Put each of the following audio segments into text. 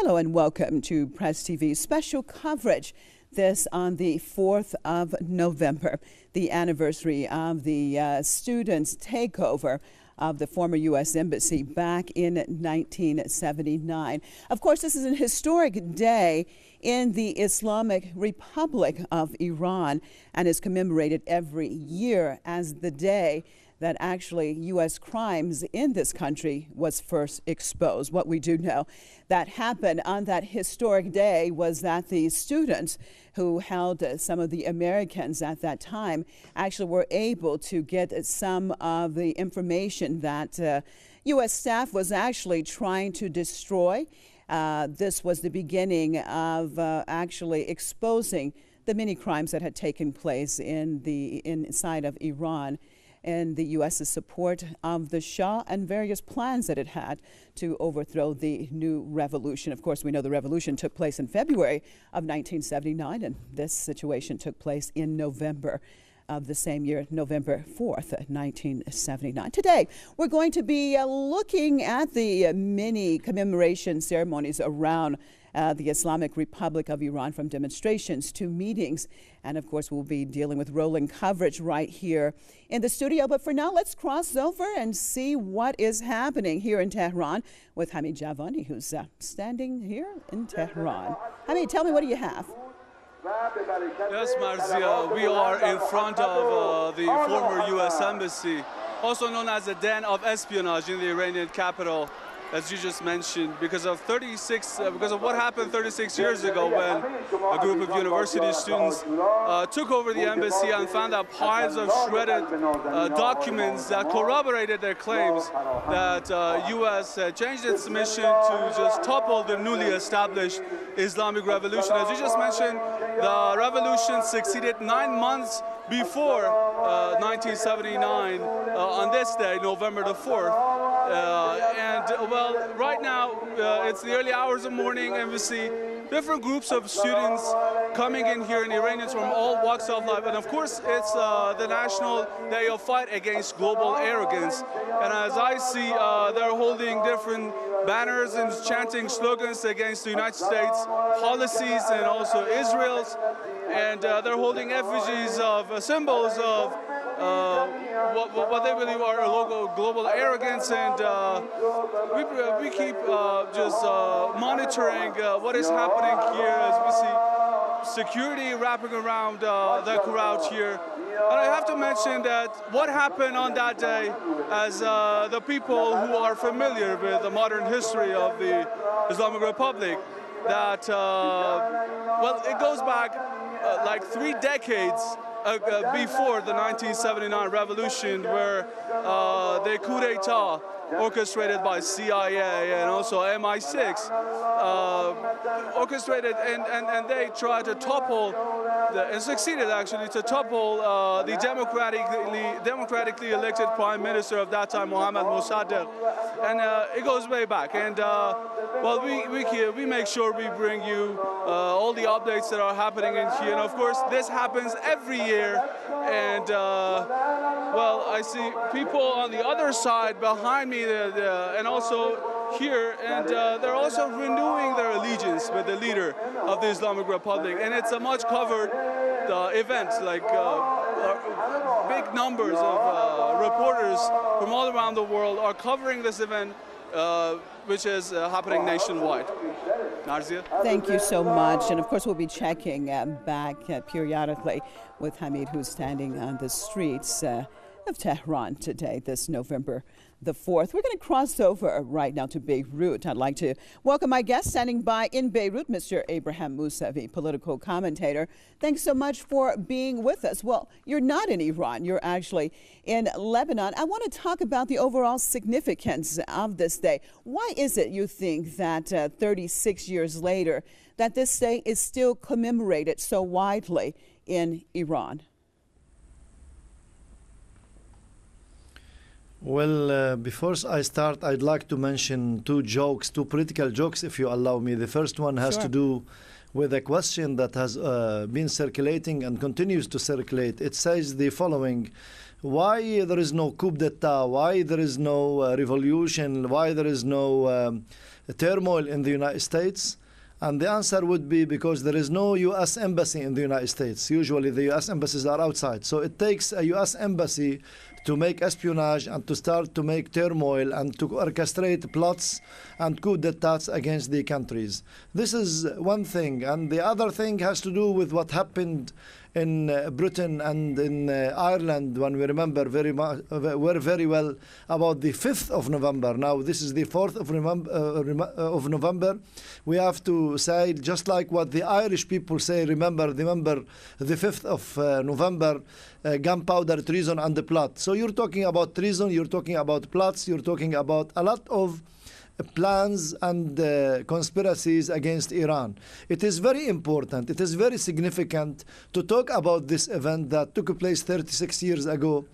Hello and welcome to Press TV special coverage. This on the 4th of November, the anniversary of the students' takeover of the former U.S. Embassy back in 1979. Of course, this is an historic day in the Islamic Republic of Iran and is commemorated every year as the day that actually U.S. crimes in this country was first exposed. What we do know that happened on that historic day was that the students who held some of the Americans at that time actually were able to get some of the information that U.S. staff was actually trying to destroy. This was the beginning of actually exposing the many crimes that had taken place inside of Iran, and the U.S.'s support of the Shah and various plans that it had to overthrow the new revolution. Of course, we know the revolution took place in February of 1979, and this situation took place in November of the same year, November 4th, 1979. Today, we're going to be looking at the many commemoration ceremonies around the Islamic Republic of Iran, from demonstrations to meetings. And of course, we'll be dealing with rolling coverage right here in the studio. But for now, let's cross over and see what is happening here in Tehran with Hamid Javani, who's standing here in Tehran. Hamid, tell me, what do you have? Yes, Marzia, we are in front of the former U.S. Embassy, also known as the den of espionage in the Iranian capital, as you just mentioned, because of what happened 36 years ago when a group of university students took over the embassy and found out piles of shredded documents that corroborated their claims that U.S. changed its mission to just topple the newly established Islamic Revolution. As you just mentioned, the revolution succeeded 9 months before 1979 on this day, November the 4th. Well, right now, it's the early hours of morning, and we see different groups of students coming in here, and Iranians from all walks of life. And of course, it's the National Day of Fight Against Global Arrogance. And as I see, they're holding different banners and chanting slogans against the United States policies and also Israel's. And they're holding effigies of symbols of what they believe are global arrogance, and we keep just monitoring what is happening here as we see security wrapping around the crowd here. And I have to mention that what happened on that day, as the people who are familiar with the modern history of the Islamic Republic, that, well, it goes back like 3 decades before the 1979 revolution, where the coup d'etat orchestrated by CIA and also MI6 orchestrated, and they tried to topple and succeeded actually to topple the democratically elected prime minister of that time, Mohammad Mossadegh. And it goes way back. And well, we make sure we bring you all the updates that are happening in here. And of course, this happens every year. And well, I see people on the other side behind me, and also here, and they're also renewing their allegiance with the leader of the Islamic Republic. And it's a much covered event, like big numbers of reporters from all around the world are covering this event, which is happening nationwide. Narzia? Thank you so much. And of course, we'll be checking back periodically with Hamid, who's standing on the streets of Tehran today, this November the 4th. We're going to cross over right now to Beirut. I'd like to welcome my guest standing by in Beirut, Mr. Abraham Mousavi, political commentator. Thanks so much for being with us. Well, you're not in Iran. You're actually in Lebanon. I want to talk about the overall significance of this day. Why is it you think that 36 years later that this day is still commemorated so widely in Iran? Well, before I start, I'd like to mention two political jokes, if you allow me. The first one has to do with a question that has been circulating and continues to circulate. It says the following: why there is no coup d'etat, why there is no revolution, why there is no turmoil in the United States? And the answer would be because there is no U.S. embassy in the United States. Usually the U.S. embassies are outside. So it takes a U.S. embassy to make espionage and to start to make turmoil and to orchestrate plots and coup d'etats against the countries. This is one thing. And the other thing has to do with what happened in Britain and in Ireland, when we remember very well about the 5th of November. Now this is the 4th of November. We have to say, just like what the Irish people say, remember the 5th of November, gunpowder, treason and the plot. So you're talking about treason, you're talking about plots, you're talking about a lot of plans and conspiracies against Iran. It is very important, it is very significant to talk about this event that took place 36 years ago,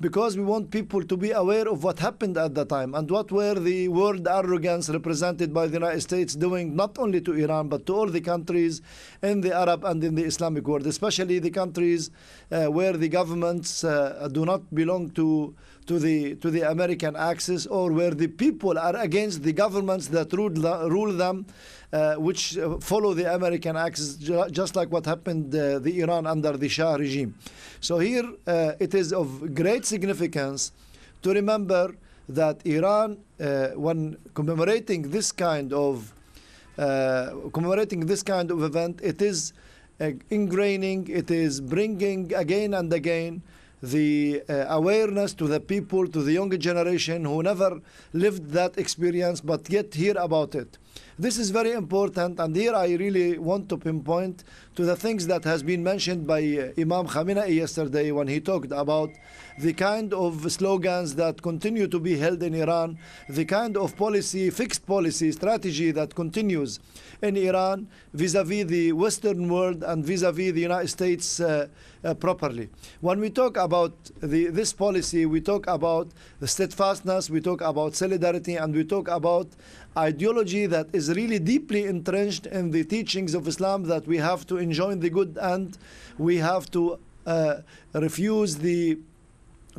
because we want people to be aware of what happened at the time and what were the world arrogance represented by the United States doing not only to Iran but to all the countries in the Arab and in the Islamic world, especially the countries where the governments do not belong to the American axis, or where the people are against the governments that rule them, which follow the American axis, just like what happened the Iran under the Shah regime. So here it is of great significance to remember that Iran, when commemorating this kind of event, it is ingraining, it is bringing again and again the awareness to the people, to the younger generation who never lived that experience but yet hear about it. This is very important, and here I really want to pinpoint to the things that has been mentioned by Imam Khamenei yesterday when he talked about the kind of slogans that continue to be held in Iran, the kind of policy, fixed policy, strategy that continues in Iran vis-a-vis the Western world and vis-a-vis the United States properly. When we talk about this policy, we talk about the steadfastness, we talk about solidarity, and we talk about ideology that is really deeply entrenched in the teachings of Islam, that we have to enjoin the good and we have to refuse the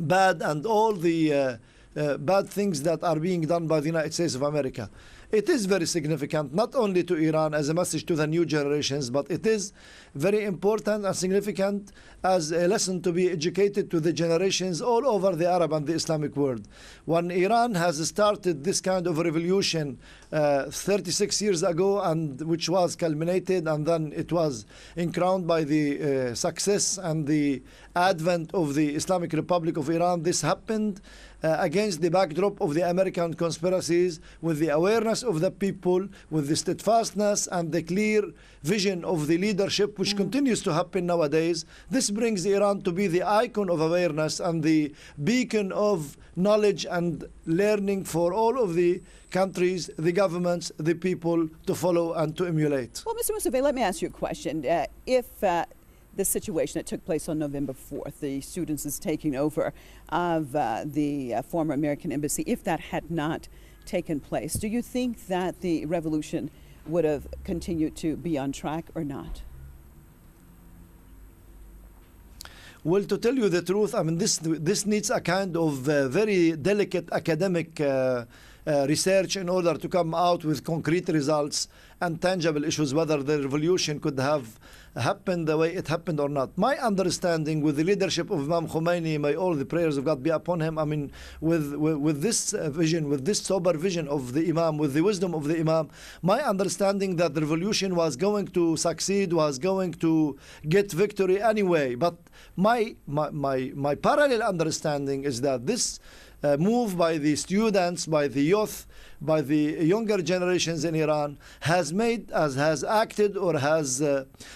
bad and all the bad things that are being done by the United States of America. It is very significant, not only to Iran as a message to the new generations, but it is very important and significant as a lesson to be educated to the generations all over the Arab and the Islamic world. When Iran has started this kind of revolution 36 years ago, and which was culminated and then it was crowned by the success and the advent of the Islamic Republic of Iran, this happened against the backdrop of the American conspiracies, with the awareness of the people, with the steadfastness and the clear vision of the leadership, which continues to happen nowadays. This brings Iran to be the icon of awareness and the beacon of knowledge and learning for all of the countries, the governments, the people to follow and to emulate. Well, Mr. Mousavi, let me ask you a question. If the situation that took place on November 4th, the students' taking over of the former American embassy, if that had not taken place, do you think that the revolution would have continued to be on track or not? Well, to tell you the truth, I mean, this needs a kind of very delicate academic research in order to come out with concrete results and tangible issues, whether the revolution could have happened the way it happened or not. My understanding, with the leadership of Imam Khomeini, may all the prayers of God be upon him, I mean, with this vision, with this sober vision of the Imam, with the wisdom of the Imam, my understanding that the revolution was going to succeed, was going to get victory anyway. But my parallel understanding is that this move by the students, by the youth, by the younger generations in Iran has acted or has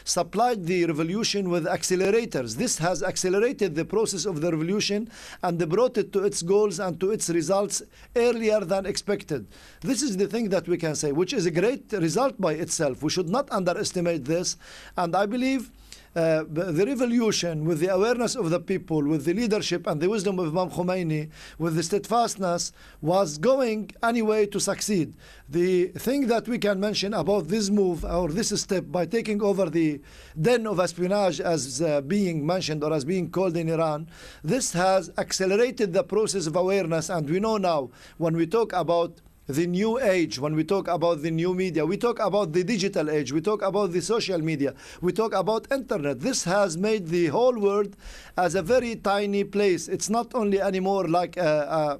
supplied the revolution with accelerators. This has accelerated the process of the revolution and brought it to its goals and to its results earlier than expected. This is the thing that we can say, which is a great result by itself. We should not underestimate this, and I believe the revolution, with the awareness of the people, with the leadership and the wisdom of Imam Khomeini, with the steadfastness, was going anyway to succeed. The thing that we can mention about this move or this step, by taking over the den of espionage as being mentioned or as being called in Iran, this has accelerated the process of awareness. And we know now, when we talk about the new age, when we talk about the new media, we talk about the digital age, we talk about the social media, we talk about internet. This has made the whole world as a very tiny place. It's not only anymore like a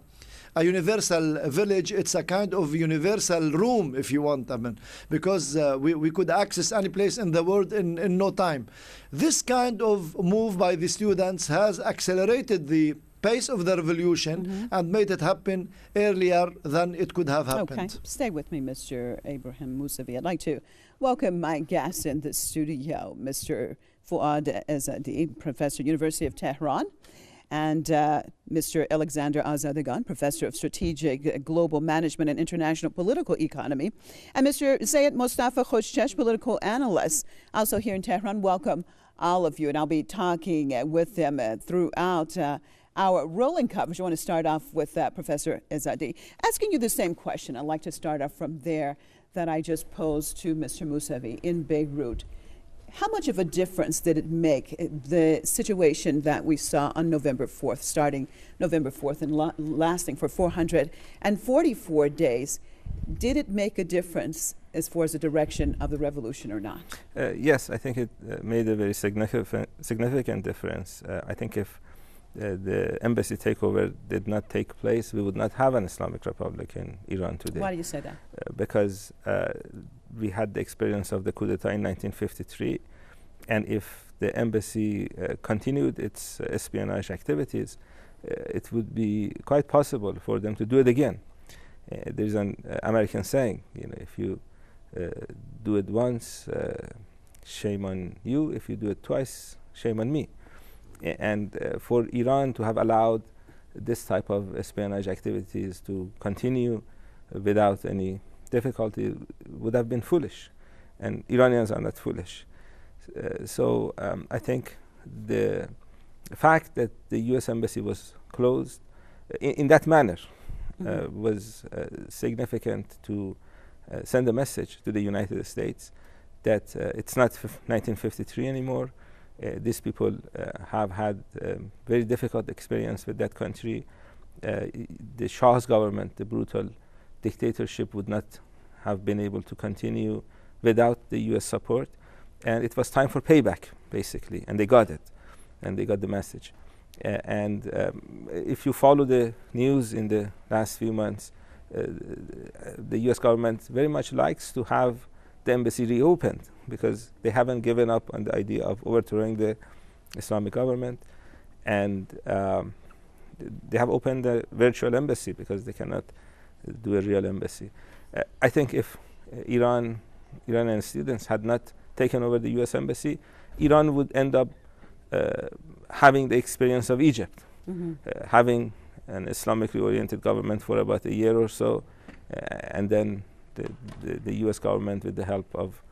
universal village, it's a kind of universal room, if you want, I mean, because we could access any place in the world in no time. This kind of move by the students has accelerated the pace of the revolution and made it happen earlier than it could have happened. Okay, stay with me, Mr. Ibrahim Mousavi. I'd like to welcome my guest in the studio, Mr. Fouad Ezzadi, Professor, University of Tehran, and Mr. Alexander Azadagan, Professor of Strategic Global Management and International Political Economy, and Mr. Zayed Mustafa Khoshchesh, Political Analyst, also here in Tehran. Welcome, all of you, and I'll be talking with them throughout our rolling coverage. I want to start off with Professor Ezzadi, asking you the same question. I'd like to start off from there that I just posed to Mr. Mousavi in Beirut. How much of a difference did it make, the situation that we saw on November 4th, starting November 4th and lasting for 444 days? Did it make a difference as far as the direction of the revolution or not? Yes, I think it made a very significant difference. I think if the embassy takeover did not take place, we would not have an Islamic Republic in Iran today. Why do you say that? Because we had the experience of the coup d'etat in 1953, and if the embassy continued its espionage activities, it would be quite possible for them to do it again. There's an American saying, you know, if you do it once, shame on you. If you do it twice, shame on me. And for Iran to have allowed this type of espionage activities to continue without any difficulty would have been foolish. And Iranians are not foolish. So I think the fact that the U.S. embassy was closed in that manner was significant to send a message to the United States that it's not 1953 anymore. These people have had very difficult experience with that country. The Shah's government, the brutal dictatorship, would not have been able to continue without the U.S. support. And it was time for payback, basically. And they got it. And they got the message. If you follow the news in the last few months, the U.S. government very much likes to have the embassy reopened because they haven't given up on the idea of overthrowing the Islamic government, and they have opened a virtual embassy because they cannot do a real embassy. I think if Iranian students had not taken over the U.S. embassy, Iran would end up having the experience of Egypt, having an Islamically oriented government for about a year or so, and then the U.S. government, with the help of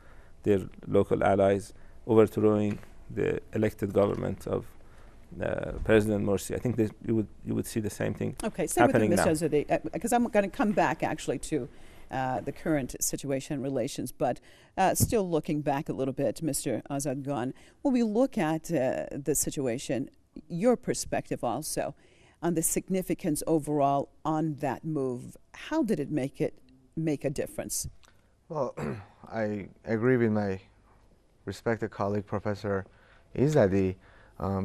their local allies, overthrowing the elected government of President Morsi. I think you would see the same thing happening now. Okay, because I'm going to come back actually to the current situation and relations, but still looking back a little bit, Mr. Azadagan, when we look at the situation, your perspective also on the significance overall on that move, how did it make a difference? Well, I agree with my respected colleague, Professor Ezzadi.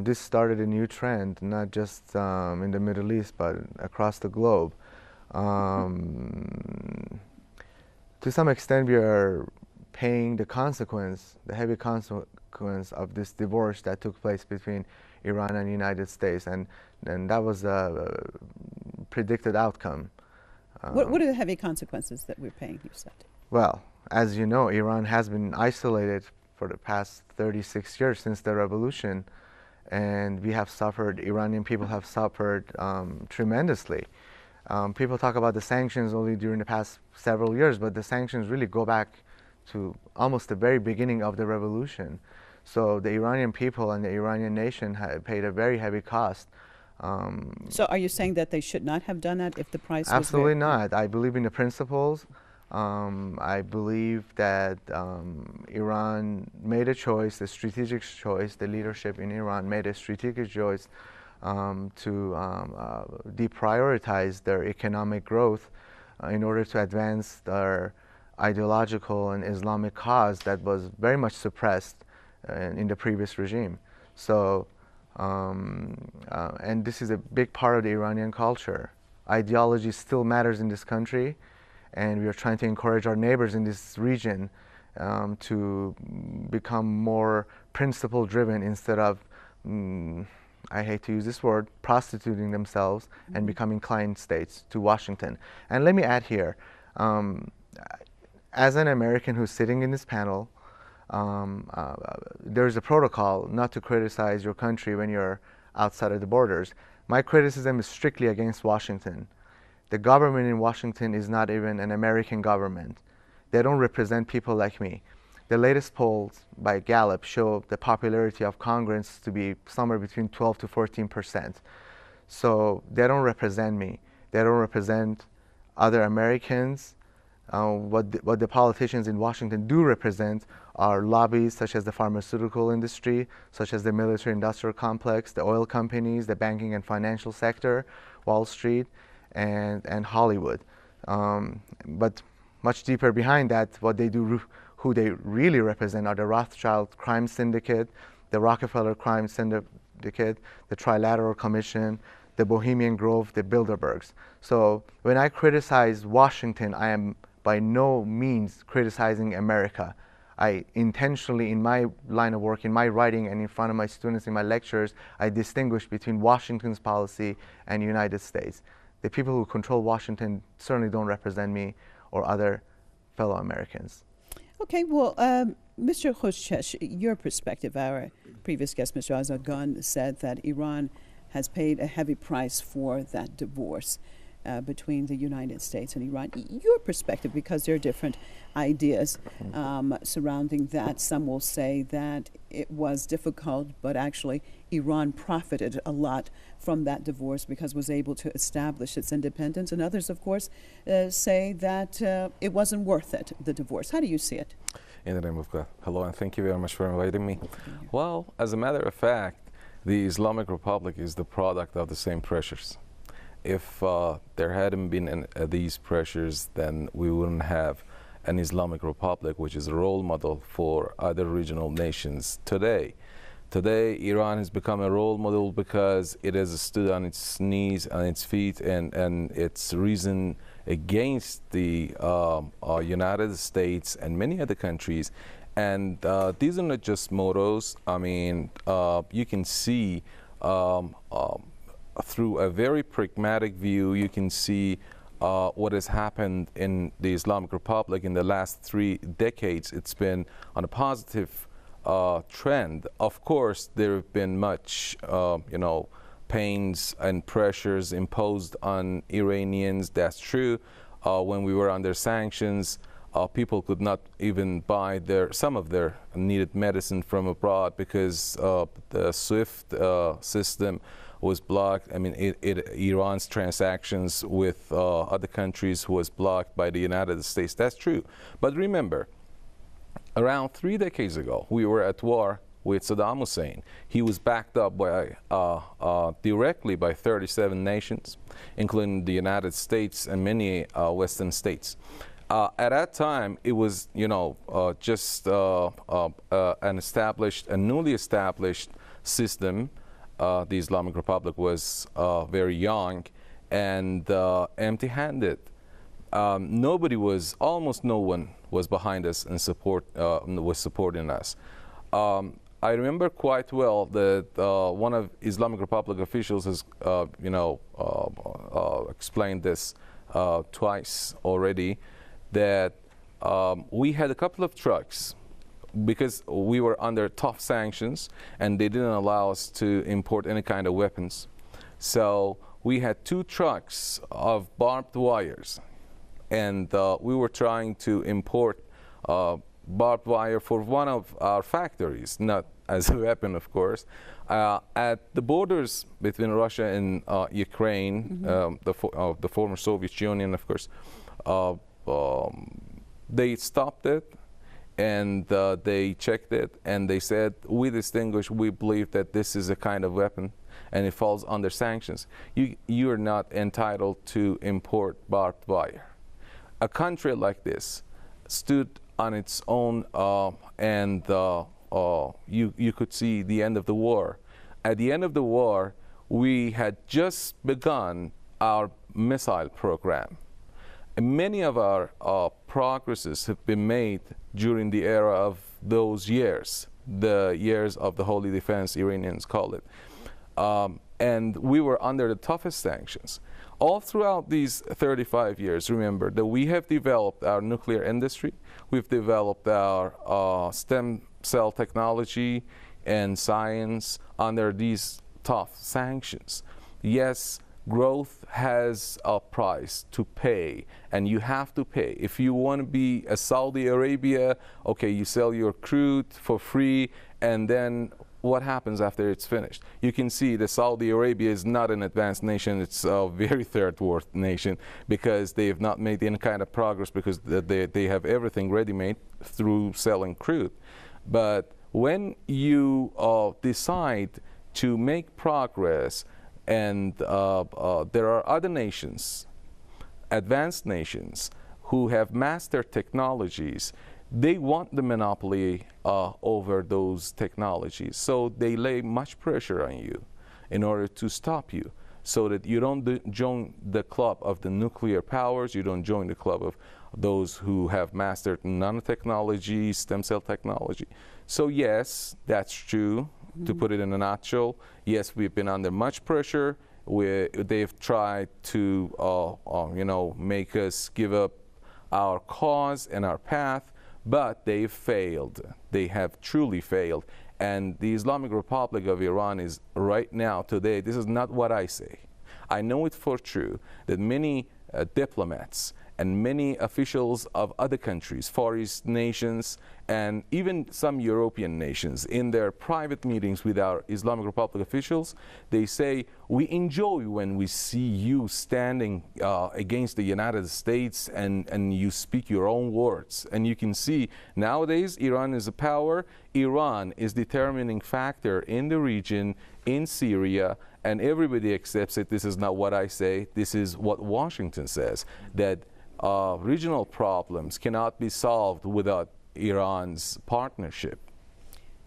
This started a new trend, not just in the Middle East, but across the globe. To some extent, we are paying the heavy consequence of this divorce that took place between Iran and the United States, and that was a predicted outcome. What are the heavy consequences that we're paying, you said? Well, as you know, Iran has been isolated for the past 36 years since the revolution, and we have suffered, Iranian people have suffered tremendously. People talk about the sanctions only during the past several years, but the sanctions really go back to almost the very beginning of the revolution. So the Iranian people and the Iranian nation have paid a very heavy cost. So are you saying that they should not have done that if the price Absolutely was not. I believe in the principles. I believe that Iran made a choice, a strategic choice. The leadership in Iran made a strategic choice to deprioritize their economic growth in order to advance their ideological and Islamic cause that was very much suppressed in the previous regime. So, and this is a big part of the Iranian culture. Ideology still matters in this country, and we are trying to encourage our neighbors in this region to become more principle-driven instead of, I hate to use this word, prostituting themselves and becoming client states to Washington. And let me add here, as an American who's sitting in this panel, there's a protocol not to criticize your country when you're outside of the borders. My criticism is strictly against Washington. The government in Washington is not even an American government. They don't represent people like me. The latest polls by Gallup show the popularity of Congress to be somewhere between 12 to 14%. So they don't represent me. They don't represent other Americans. What the politicians in Washington do represent are lobbies such as the pharmaceutical industry, such as the military-industrial complex, the oil companies, the banking and financial sector, Wall Street, and Hollywood. But much deeper behind that, what they do, who they really represent are the Rothschild crime syndicate, the Rockefeller crime syndicate, the Trilateral Commission, the Bohemian Grove, the Bilderbergs. So when I criticize Washington, I am by no means criticizing America. I intentionally, in my line of work, in my writing, and in front of my students in my lectures, I distinguish between Washington's policy and the United States. The people who control Washington certainly don't represent me or other fellow Americans. Okay, well, Mr. Khoshchesh, your perspective, our previous guest, Mr. Azad Khan, said that Iran has paid a heavy price for that divorce between the United States and Iran. Your perspective, because there are different ideas surrounding that. Some will say that it was difficult, but actually Iran profited a lot from that divorce because it was able to establish its independence. And others, of course, say that it wasn't worth it, the divorce. How do you see it? In the name of God. Hello, and thank you very much for inviting me. Well, as a matter of fact, the Islamic Republic is the product of the same pressures. If there hadn't been these pressures, then we wouldn't have an Islamic Republic, which is a role model for other regional nations today. Today, Iran has become a role model because it has stood on its knees, on its feet, and it's risen against the United States and many other countries. And these are not just mottos. I mean, you can see through a very pragmatic view, you can see what has happened in the Islamic Republic in the last 3 decades. It's been on a positive trend. Of course, there have been much, pains and pressures imposed on Iranians. That's true. When we were under sanctions, people could not even buy some of their needed medicine from abroad because the SWIFT system was blocked. I mean, Iran's transactions with other countries was blocked by the United States. That's true. But remember, around 3 decades ago, we were at war with Saddam Hussein. He was backed up by directly by 37 nations, including the United States and many Western states. At that time, it was, just a newly established system. The Islamic Republic was very young and empty-handed. Almost no one was behind us and was supporting us. I remember quite well that one of Islamic Republic officials has, explained this twice already, that we had a couple of trucks because we were under tough sanctions and they didn't allow us to import any kind of weapons. So we had 2 trucks of barbed wires, and we were trying to import barbed wire for one of our factories, not as a weapon, of course. At the borders between Russia and Ukraine, the former Soviet Union, of course, they stopped it and they checked it and they said, we believe that this is a kind of weapon and it falls under sanctions. You are not entitled to import barbed wire. a country like this stood on its own, and you could see the end of the war. At the end of the war, we had just begun our missile program. And many of our progresses have been made during the era of those years, the years of the holy defense, Iranians call it. And we were under the toughest sanctions. All throughout these 35 years, remember that we have developed our nuclear industry, we've developed our stem cell technology and science under these tough sanctions. Yes, growth has a price to pay, and you have to pay. If you want to be a Saudi Arabia, okay, you sell your crude for free, and then what happens after it's finished? You can see that Saudi Arabia is not an advanced nation, it's a very third world nation, because they have not made any kind of progress, because they have everything ready-made through selling crude. But when you decide to make progress, and there are other nations, advanced nations, who have mastered technologies, they want the monopoly over those technologies. So they lay much pressure on you in order to stop you, so that you don't join the club of the nuclear powers, you don't join the club of those who have mastered nanotechnology, stem cell technology. So yes, that's true. To put it in a nutshell, yes, we've been under much pressure. They've tried to, make us give up our cause and our path, but they've failed. They have truly failed. And the Islamic Republic of Iran is right now, today, this is not what I say. I know it for true that many diplomats and many officials of other countries, Far East nations, and even some European nations, in their private meetings with our Islamic Republic officials, they say, we enjoy when we see you standing against the United States and you speak your own words. And you can see nowadays Iran is a power. Iran is the determining factor in the region, in Syria, and everybody accepts it. This is not what I say. This is what Washington says, that regional problems cannot be solved without Iran's partnership.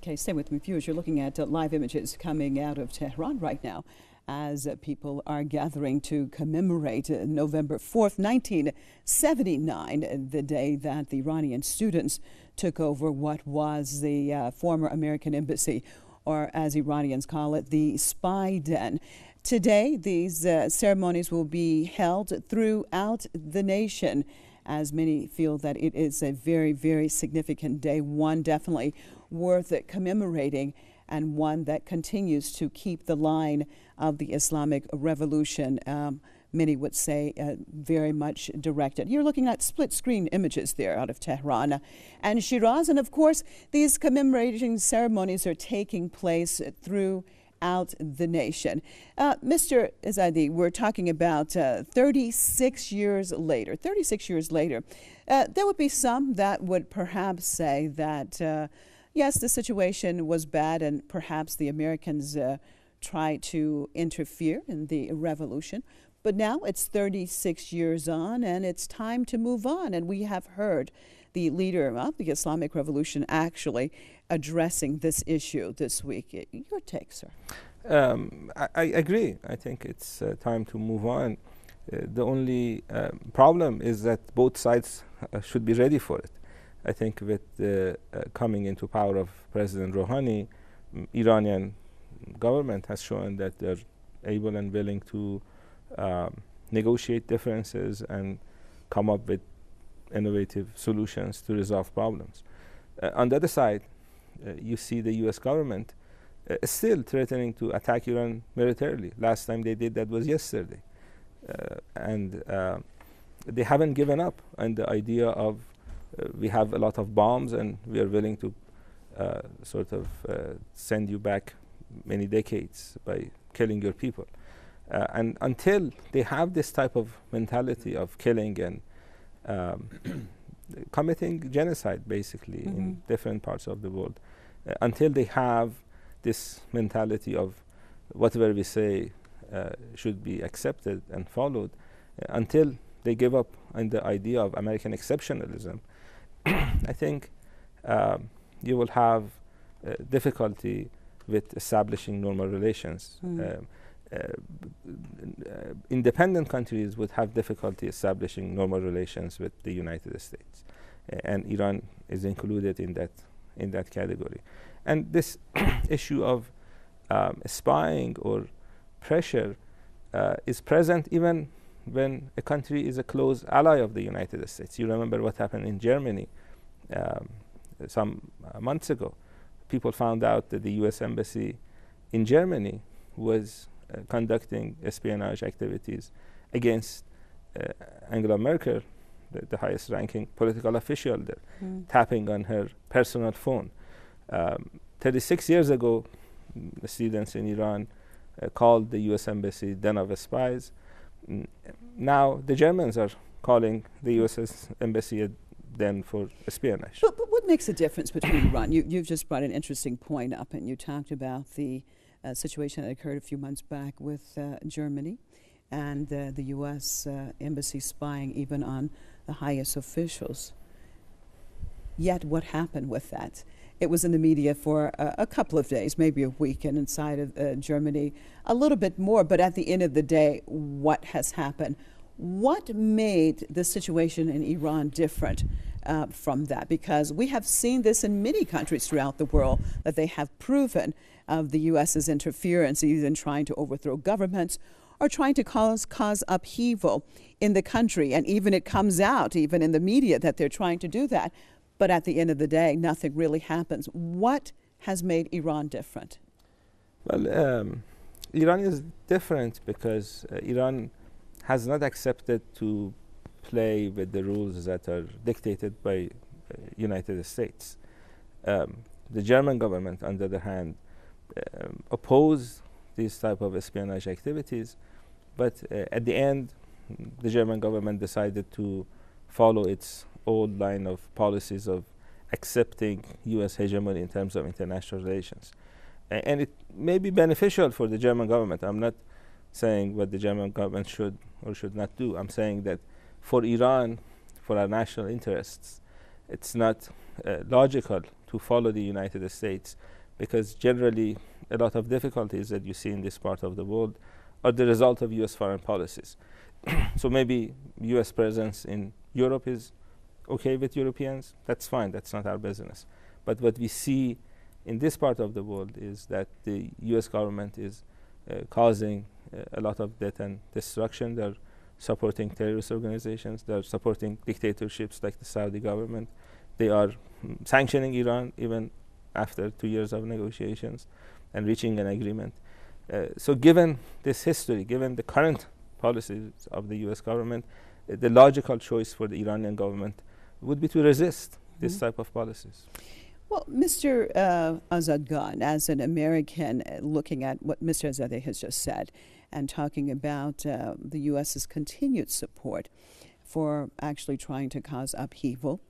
Okay, stay with me, viewers. You're looking at live images coming out of Tehran right now as people are gathering to commemorate November 4th, 1979, the day that the Iranian students took over what was the former American embassy, or as Iranians call it, the spy den. Today, these ceremonies will be held throughout the nation, as many feel that it is a very, very significant day, one definitely worth commemorating, and one that continues to keep the line of the Islamic Revolution, many would say, very much directed. You're looking at split-screen images there out of Tehran and Shiraz, and of course, these commemorating ceremonies are taking place throughout the nation. Mr. Izadi, we're talking about 36 years later. 36 years later, there would be some that would perhaps say that, yes, the situation was bad and perhaps the Americans tried to interfere in the revolution. But now it's 36 years on and it's time to move on. And we have heard the leader of the Islamic Revolution actually addressing this issue this week. Your take, sir? I agree. I think it's time to move on. The only problem is that both sides should be ready for it. I think with the coming into power of President Rouhani, Iranian government has shown that they're able and willing to negotiate differences and come up with innovative solutions to resolve problems. On the other side, you see the U.S. government still threatening to attack Iran militarily. Last time they did that was yesterday. And they haven't given up on the idea of we have a lot of bombs and we are willing to send you back many decades by killing your people. And until they have this type of mentality of killing and committing genocide, basically, in different parts of the world, until they have this mentality of whatever we say should be accepted and followed, until they give up on the idea of American exceptionalism, I think you will have difficulty with establishing normal relations. Independent countries would have difficulty establishing normal relations with the United States, and Iran is included in that category. And this issue of spying or pressure is present even when a country is a close ally of the United States. You remember what happened in Germany some months ago. People found out that the U.S. Embassy in Germany was conducting espionage activities against Angela Merkel, the highest ranking political official there, tapping on her personal phone. 36 years ago, the students in Iran called the U.S. Embassy den of spies. Now the Germans are calling the U.S. Embassy a den for espionage. But what makes a difference between Iran? You've just brought an interesting point up, and you talked about the situation that occurred a few months back with Germany and the U.S. Embassy spying even on the highest officials. Yet what happened with that? It was in the media for a couple of days, maybe a week, and inside of Germany a little bit more. But at the end of the day, what has happened? What made the situation in Iran different from that? Because we have seen this in many countries throughout the world, that they have proven of the U.S.'s interference, either in trying to overthrow governments or trying to cause upheaval in the country. And even it comes out, even in the media, that they're trying to do that. But at the end of the day, nothing really happens. What has made Iran different? Well, Iran is different because Iran has not accepted to play with the rules that are dictated by United States. The German government, on the other hand, opposed these type of espionage activities, but at the end, the German government decided to follow its old line of policies of accepting U.S. hegemony in terms of international relations. And it may be beneficial for the German government. I'm not saying what the German government should or should not do. I'm saying that for Iran, for our national interests, it's not logical to follow the United States, because generally a lot of difficulties that you see in this part of the world are the result of U.S. foreign policies. So maybe U.S. presence in Europe is okay with Europeans. That's fine. That's not our business. But what we see in this part of the world is that the U.S. government is causing a lot of death and destruction. They're supporting terrorist organizations. They're supporting dictatorships like the Saudi government. They are sanctioning Iran even after 2 years of negotiations and reaching an agreement. So given this history, given the current policies of the U.S. government, the logical choice for the Iranian government would be to resist this type of policies. Well, Mr. Azadgan, as an American, looking at what Mr. Azadeh has just said and talking about the U.S.'s continued support for actually trying to cause upheaval,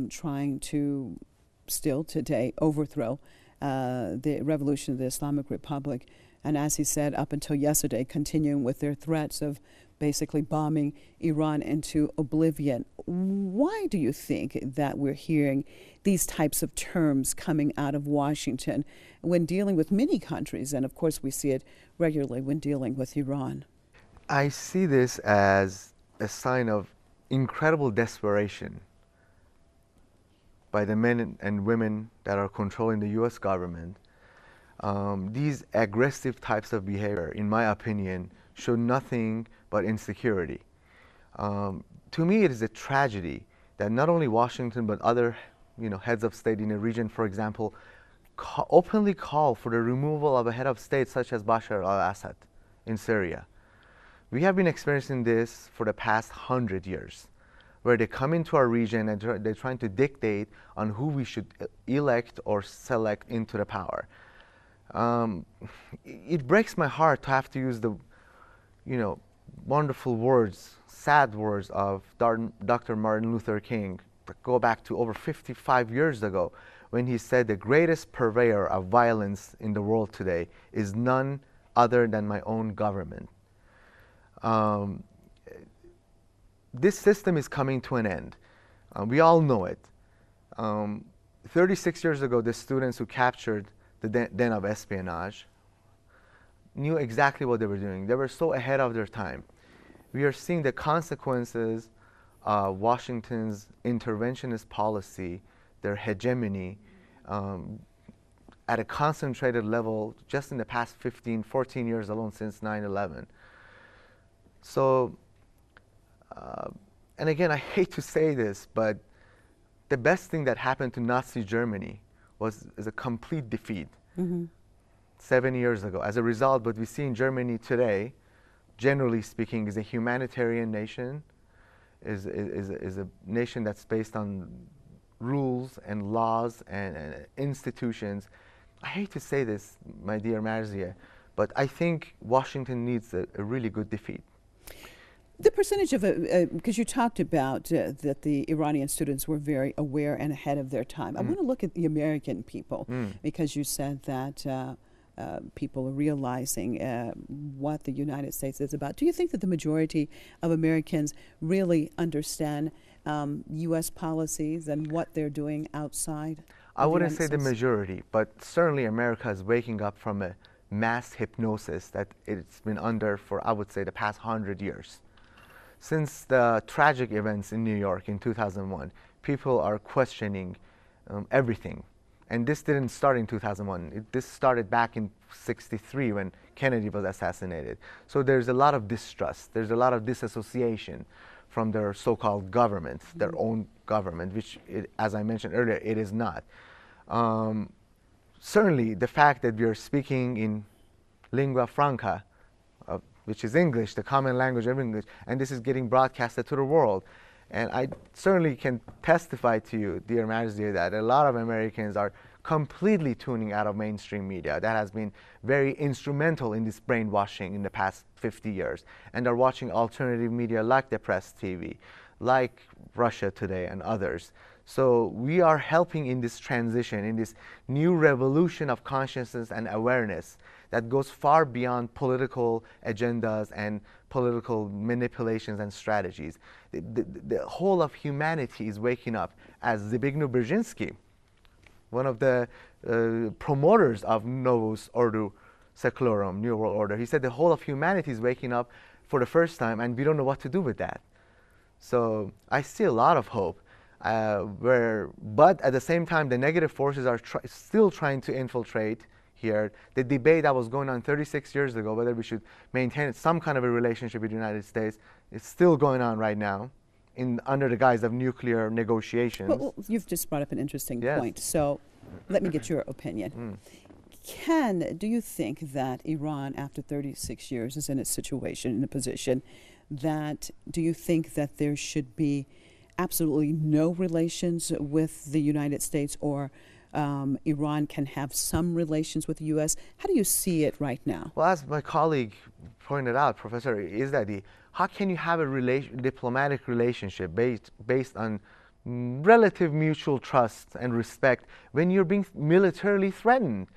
trying to still today overthrow the revolution of the Islamic Republic, and as he said, up until yesterday, continuing with their threats of basically bombing Iran into oblivion. Why do you think that we're hearing these types of terms coming out of Washington when dealing with many countries? And of course, we see it regularly when dealing with Iran. I see this as a sign of incredible desperation by the men and women that are controlling the U.S. government. These aggressive types of behavior, in my opinion, show nothing but insecurity. To me, it is a tragedy that not only Washington but other heads of state in the region, for example, openly call for the removal of a head of state such as Bashar al-Assad in Syria. We have been experiencing this for the past 100 years, where they come into our region and they're trying to dictate on who we should elect or select into the power. It breaks my heart to have to use the wonderful words, sad words of Dr. Martin Luther King that go back to over 55 years ago, when he said the greatest purveyor of violence in the world today is none other than my own government. this system is coming to an end. We all know it. 36 years ago, the students who captured the den of espionage knew exactly what they were doing. They were so ahead of their time. We are seeing the consequences of Washington's interventionist policy, their hegemony, at a concentrated level just in the past 15, 14 years alone since 9/11. So, and again, I hate to say this, but the best thing that happened to Nazi Germany is a complete defeat 7 years ago. As a result, what we see in Germany today, generally speaking, is a humanitarian nation, is a nation that's based on rules and laws and institutions. I hate to say this, my dear Marzia, but I think Washington needs a really good defeat. The percentage of, because you talked about that the Iranian students were very aware and ahead of their time. I want to look at the American people, because you said that people are realizing what the United States is about. Do you think that the majority of Americans really understand U.S. policies and what they're doing outside? I wouldn't say the majority, but certainly America is waking up from a mass hypnosis that it's been under for, I would say, the past 100 years. Since the tragic events in New York in 2001, people are questioning everything. And this didn't start in 2001. This started back in '63 when Kennedy was assassinated. So there's a lot of distrust. There's a lot of disassociation from their so-called government, their own government, which, as I mentioned earlier, it is not. Certainly, the fact that we are speaking in lingua franca, which is English, the common language of English, and this is getting broadcasted to the world. And I certainly can testify to you, dear Marzia, that a lot of Americans are completely tuning out of mainstream media. That has been very instrumental in this brainwashing in the past 50 years. And are watching alternative media like the Press TV, like Russia Today and others. So we are helping in this transition, in this new revolution of consciousness and awareness that goes far beyond political agendas and political manipulations and strategies. The whole of humanity is waking up. As Zbigniew Brzezinski, one of the promoters of Novus Ordo Seclorum, New World Order, he said the whole of humanity is waking up for the first time, and we don't know what to do with that. So I see a lot of hope. But at the same time, the negative forces are still trying to infiltrate here. The debate that was going on 36 years ago, whether we should maintain some kind of a relationship with the United States, is still going on right now under the guise of nuclear negotiations. Well, you've just brought up an interesting point. So let me get your opinion. Do you think that Iran, after 36 years, is in a situation, in a position that, do you think that there should be absolutely no relations with the United States, or Iran can have some relations with the U.S.? How do you see it right now? Well, as my colleague pointed out, Professor Izzadi, how can you have a diplomatic relationship based on relative mutual trust and respect when you're being militarily threatened?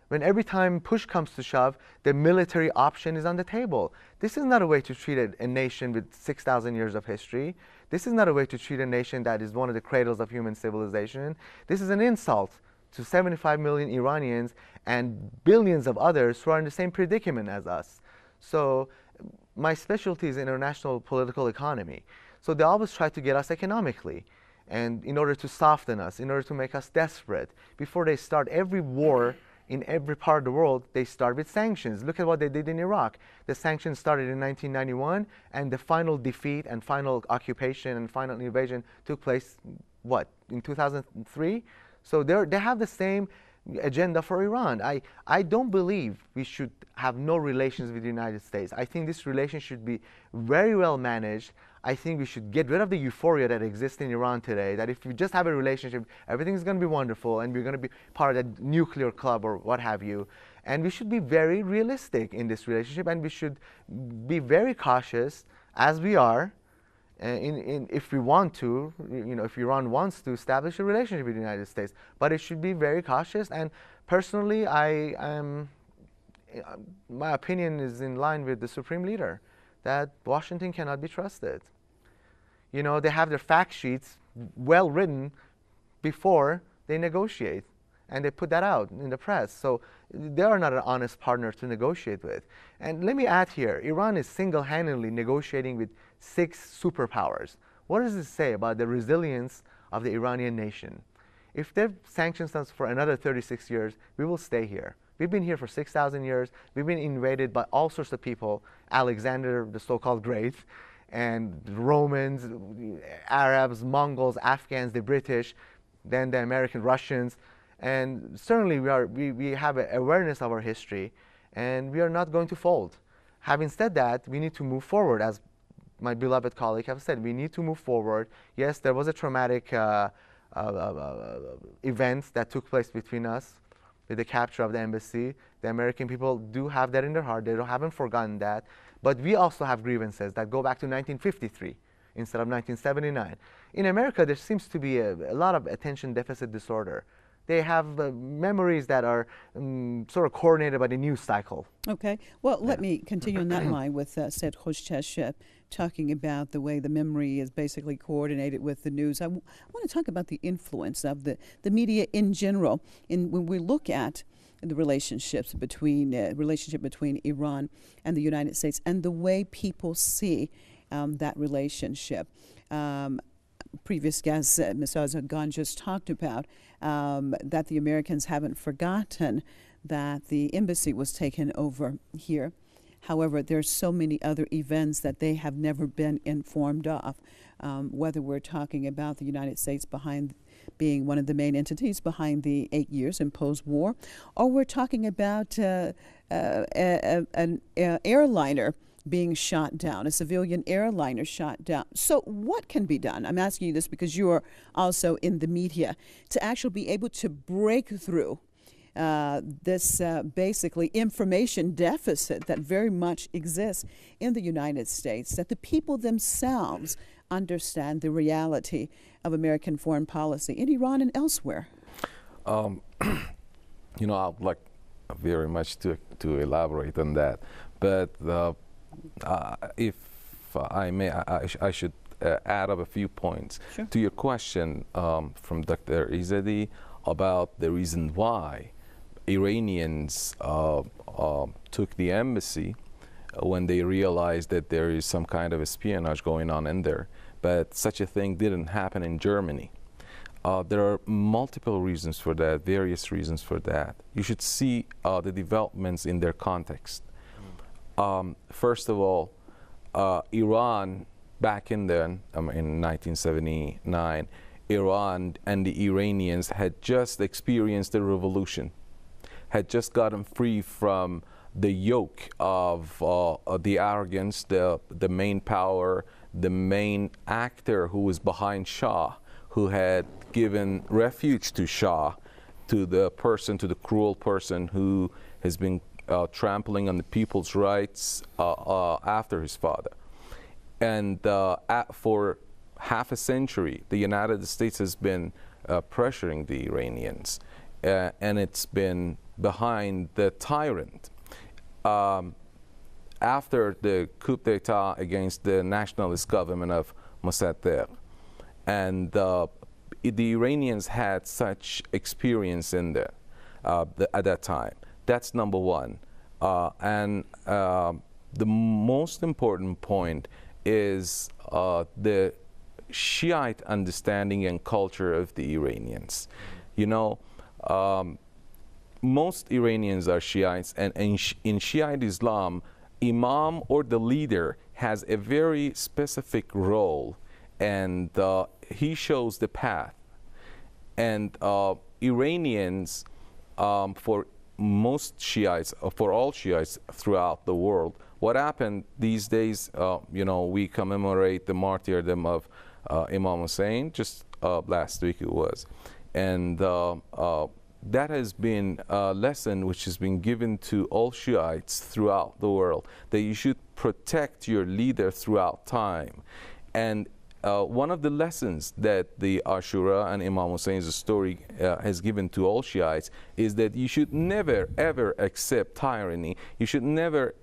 When every time push comes to shove, the military option is on the table. This is not a way to treat a nation with 6,000 years of history. This is not a way to treat a nation that is one of the cradles of human civilization. This is an insult to 75 million Iranians and billions of others who are in the same predicament as us. So my specialty is international political economy. So they always try to get us economically, and in order to soften us, in order to make us desperate. Before they start every war in every part of the world, they start with sanctions. Look at what they did in Iraq. The sanctions started in 1991, and the final defeat and final occupation and final invasion took place, what, in 2003? So they have the same agenda for Iran. I don't believe we should have no relations with the United States. I think this relation should be very well managed. I think we should get rid of the euphoria that exists in Iran today, that if we just have a relationship, everything's going to be wonderful and we're going to be part of that nuclear club or what have you. And we should be very realistic in this relationship, and we should be very cautious, as we are, if we want to, if Iran wants to establish a relationship with the United States. But it should be very cautious. And personally, my opinion is in line with the Supreme Leader, that Washington cannot be trusted. You know, they have their fact sheets well written before they negotiate, and they put that out in the press. So they are not an honest partner to negotiate with. And let me add here, Iran is single-handedly negotiating with 6 superpowers. What does this say about the resilience of the Iranian nation? If they've sanctioned us for another 36 years, we will stay here. We've been here for 6,000 years. We've been invaded by all sorts of people, Alexander the so-called Great, and Romans, Arabs, Mongols, Afghans, the British, then the American, Russians. And certainly we have an awareness of our history, and we are not going to fold. Having said that, we need to move forward. As my beloved colleague have said, we need to move forward. Yes, there was a traumatic event that took place between us with the capture of the embassy. The American people do have that in their heart. They haven't forgotten that. But we also have grievances that go back to 1953 instead of 1979. In America, there seems to be a lot of attention deficit disorder. They have memories that are sort of coordinated by the news cycle. Okay. Well, let me continue on that line with Said Khoshchesh talking about the way the memory is basically coordinated with the news. I want to talk about the influence of the media in general. When we look at the relationship between Iran and the United States and the way people see that relationship. Previous guest, Ms. Azargan, just talked about that the Americans haven't forgotten that the embassy was taken over here. However, there's so many other events that they have never been informed of, whether we're talking about the United States being one of the main entities behind the 8 years imposed war, or we're talking about an airliner being shot down, a civilian airliner shot down. So what can be done? I'm asking you this because you're also in the media, to actually be able to break through this basically information deficit that very much exists in the United States, that the people themselves understand the reality of American foreign policy in Iran and elsewhere. You know, I'd like very much to elaborate on that, but if I may, I should add up a few points. Sure. To your question from Dr. Izadi about the reason why Iranians took the embassy when they realized that there is some kind of espionage going on in there, but such a thing didn't happen in Germany. There are multiple reasons for that, various reasons for that. You should see the developments in their context. First of all, Iran, back in 1979, Iran and the Iranians had just experienced a revolution, had just gotten free from the yoke of the arrogance, the main power, the main actor who was behind Shah, who had given refuge to Shah, to the cruel person who has been trampling on the people's rights after his father. And for half a century, the United States has been pressuring the Iranians, and it's been behind the tyrant. After the coup d'etat against the nationalist government of Mossadegh, and the Iranians had such experience in there at that time. That's number one. And the most important point is the Shiite understanding and culture of the Iranians. You know, most Iranians are Shiites, and in Shiite Islam, Imam or the leader has a very specific role, and he shows the path. And Iranians, for most Shiites, for all Shiites throughout the world, what happened these days, you know, we commemorate the martyrdom of Imam Hussein, just last week it was. And that has been a lesson which has been given to all Shiites throughout the world, that you should protect your leader throughout time. And one of the lessons that the Ashura and Imam Hussein's story has given to all Shiites is that you should never ever accept tyranny. You should never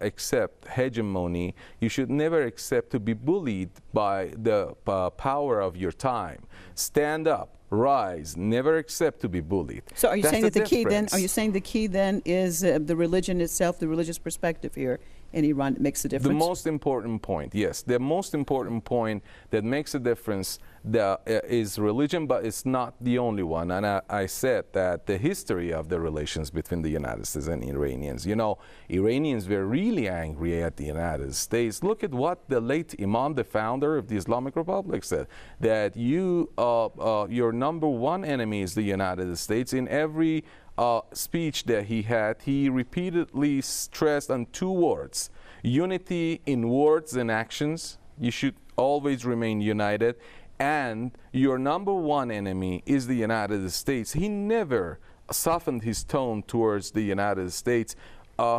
accept hegemony. You should never accept to be bullied by the power of your time. Stand up, rise, never accept to be bullied. So are you saying that the key then, difference. are you saying the key then is the religion itself, the religious perspective here in Iran that makes a difference? The most important point, yes. The most important point that makes a difference is religion, but it's not the only one. And I said that the history of the relations between the United States and Iranians, you know, Iranians were really angry at the United States. Look at what the late Imam, the founder of the Islamic Republic, said, that your number one enemy is the United States. In every speech that he had, he repeatedly stressed on two words: unity in words and actions. You should always remain united. And your number one enemy is the United States. He never softened his tone towards the United States.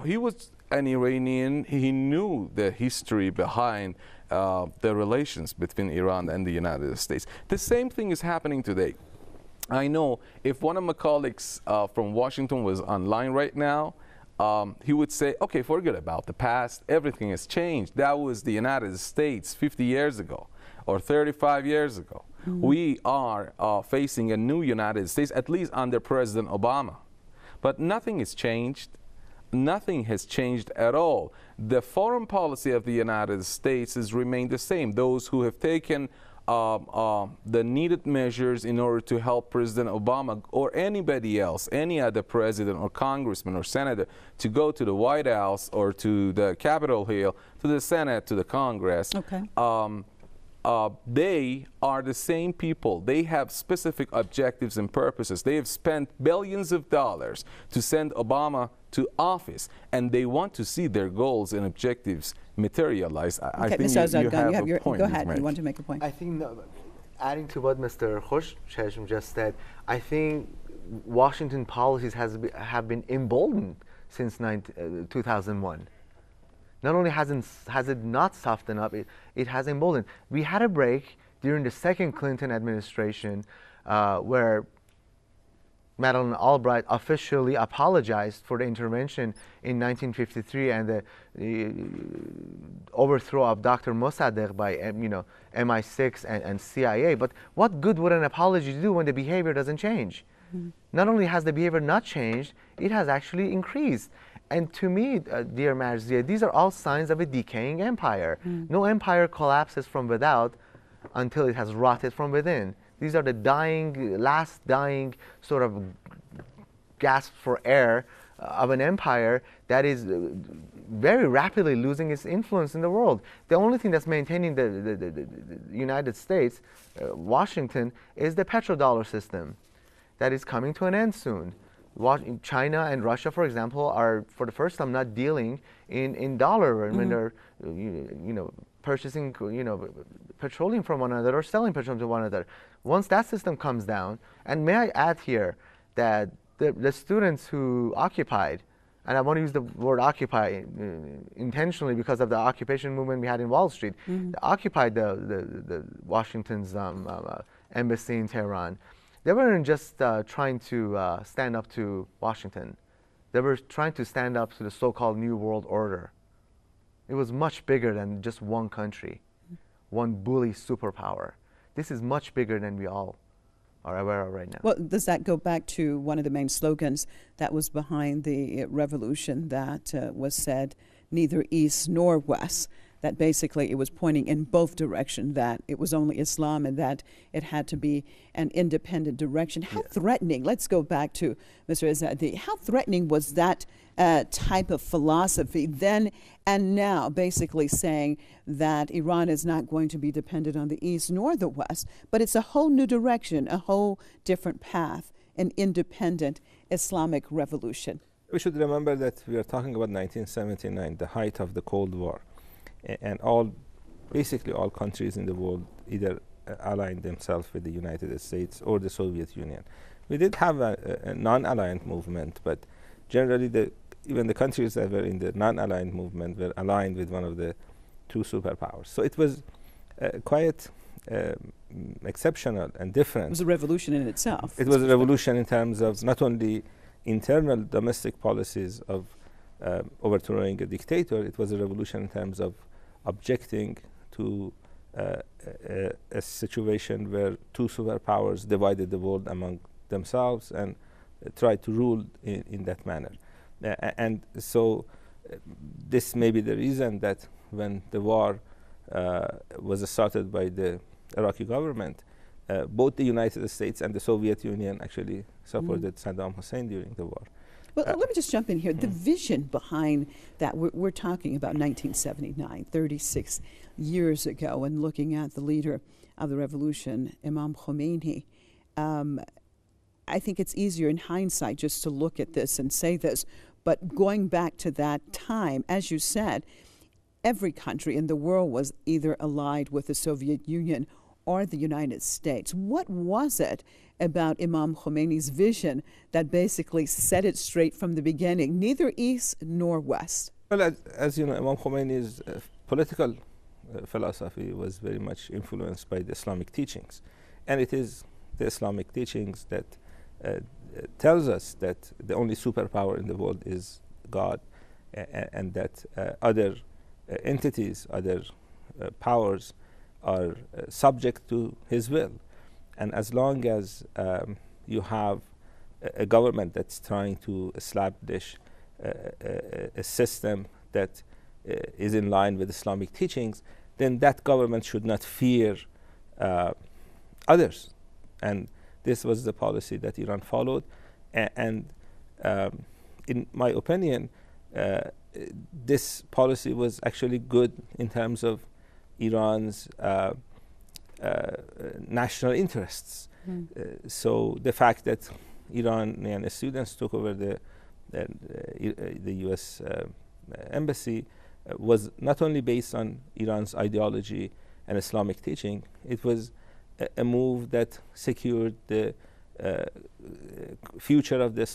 He was an Iranian. He knew the history behind the relations between Iran and the United States. The same thing is happening today. I know if one of my colleagues from Washington was online right now, he would say, okay, forget about the past. Everything has changed. That was the United States 50 years ago or 35 years ago. Mm-hmm. We are facing a new United States, at least under President Obama. But nothing has changed. Nothing has changed at all. The foreign policy of the United States has remained the same. Those who have taken the needed measures in order to help President Obama or anybody else, any other president or congressman or senator, to go to the White House or to the Capitol Hill, to the Senate, to the Congress. Okay. They are the same people. They have specific objectives and purposes. They have spent billions of dollars to send Obama to office, and they want to see their goals and objectives materialize. I think you have a point. Go ahead. You want to make a point? I think, adding to what Mr. Khoshcheshm just said, I think Washington policies have been emboldened since 2001. Not only has it not softened up, it has emboldened. We had a break during the second Clinton administration where Madeleine Albright officially apologized for the intervention in 1953 and the overthrow of Dr. Mossadegh by MI6 and CIA. But what good would an apology do when the behavior doesn't change? Mm-hmm. Not only has the behavior not changed, it has actually increased. And to me, dear Marzia, these are all signs of a decaying empire. Mm. No empire collapses from without until it has rotted from within. These are the last dying sort of gasp for air of an empire that is very rapidly losing its influence in the world. The only thing that's maintaining the United States, Washington, is the petrodollar system that is coming to an end soon. China and Russia, for example, are for the first time not dealing in dollar when they're purchasing petroleum from one another or selling petroleum to one another. Once that system comes down, and may I add here that the students who occupied, and I want to use the word occupy intentionally because of the occupation movement we had in Wall Street, occupied the Washington's embassy in Tehran. They weren't just trying to stand up to Washington. They were trying to stand up to the so-called New World Order. It was much bigger than just one country, one bully superpower. This is much bigger than we all are aware of right now. Well, does that go back to one of the main slogans that was behind the revolution that was said, neither east nor west? That basically it was pointing in both directions, that it was only Islam and that it had to be an independent direction. How threatening, let's go back to Mr. Azadi, how threatening was that type of philosophy then and now, basically saying that Iran is not going to be dependent on the East nor the West, but it's a whole new direction, a whole different path, an independent Islamic revolution? We should remember that we are talking about 1979, the height of the Cold War. And basically all countries in the world either aligned themselves with the United States or the Soviet Union. We did have a non-aligned movement, but generally even the countries that were in the non-aligned movement were aligned with one of the two superpowers. So it was quite exceptional and different. It was a revolution in itself. It was a revolution in terms of not only internal domestic policies of overthrowing a dictator, it was a revolution in terms of objecting to a situation where two superpowers divided the world among themselves and tried to rule in that manner. And so this may be the reason that when the war was started by the Iraqi government, both the United States and the Soviet Union actually supported Saddam Hussein during the war. Well, let me just jump in here. The vision behind that, we're talking about 1979, 36 years ago, and looking at the leader of the revolution, Imam Khomeini. I think it's easier in hindsight just to look at this and say this, but going back to that time, as you said, every country in the world was either allied with the Soviet Union or the United States. What was it about Imam Khomeini's vision that basically set it straight from the beginning, neither East nor West? Well, as you know, Imam Khomeini's political philosophy was very much influenced by the Islamic teachings. And it is the Islamic teachings that tells us that the only superpower in the world is God, and that other entities, other powers are subject to his will. And as long as you have a government that's trying to establish a system that is in line with Islamic teachings, then that government should not fear others. And this was the policy that Iran followed. And in my opinion, this policy was actually good in terms of Iran's national interests. So the fact that Iranian students took over the U.S. Embassy was not only based on Iran's ideology and Islamic teaching, it was a move that secured the future of the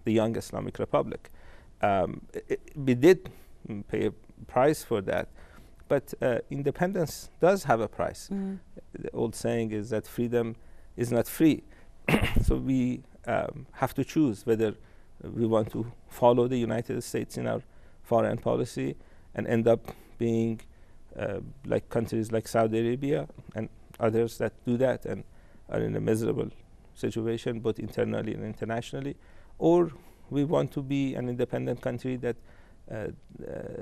young Islamic Republic. We did pay a price for that, but independence does have a price. The old saying is that freedom is not free. So we have to choose whether we want to follow the United States in our foreign policy and end up being like countries like Saudi Arabia and others that do that and are in a miserable situation both internally and internationally, or we want to be an independent country that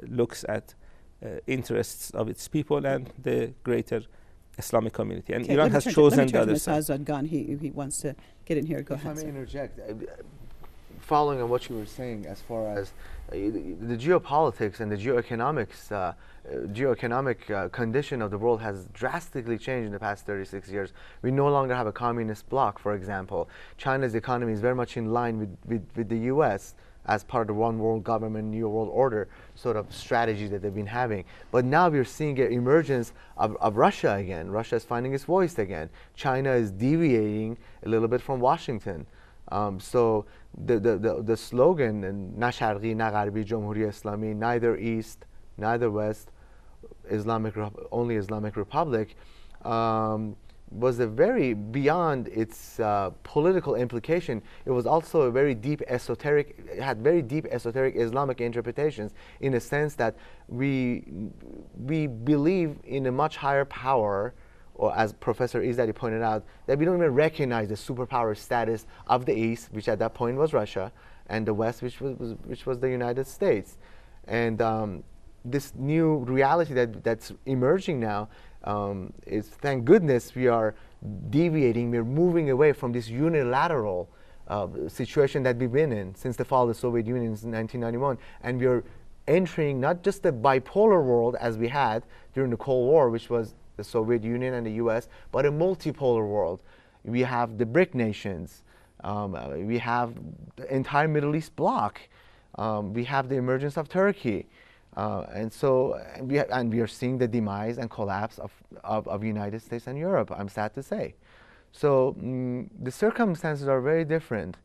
looks at interests of its people and the greater Islamic community. And Iran has chosen the other side. He wants to get in here. Go ahead. If I may interject, following on what you were saying as far as the geopolitics and the geoeconomic condition of the world has drastically changed in the past 36 years. We no longer have a communist bloc, for example. China's economy is very much in line with the U.S. as part of the one world government, new world order sort of strategy that they've been having. But now we're seeing an emergence of Russia again. Russia is finding its voice again. China is deviating a little bit from Washington. So the slogan, na sharqi na gharbi Jamhuri Islami, neither East, neither West, only Islamic Republic, was a very beyond its political implication. It was also a very deep esoteric, it had very deep esoteric Islamic interpretations in the sense that we believe in a much higher power, or as Professor Izzati pointed out, that we don't even recognize the superpower status of the East, which at that point was Russia, and the West, which was the United States. And this new reality that's emerging now is, thank goodness, we are deviating, we're moving away from this unilateral situation that we've been in since the fall of the Soviet Union in 1991, and we're entering not just the bipolar world as we had during the Cold War, which was the Soviet Union and the US, but a multipolar world. We have the BRIC nations, we have the entire Middle East bloc, we have the emergence of Turkey, and we are seeing the demise and collapse of United States and Europe, I'm sad to say. So the circumstances are very different,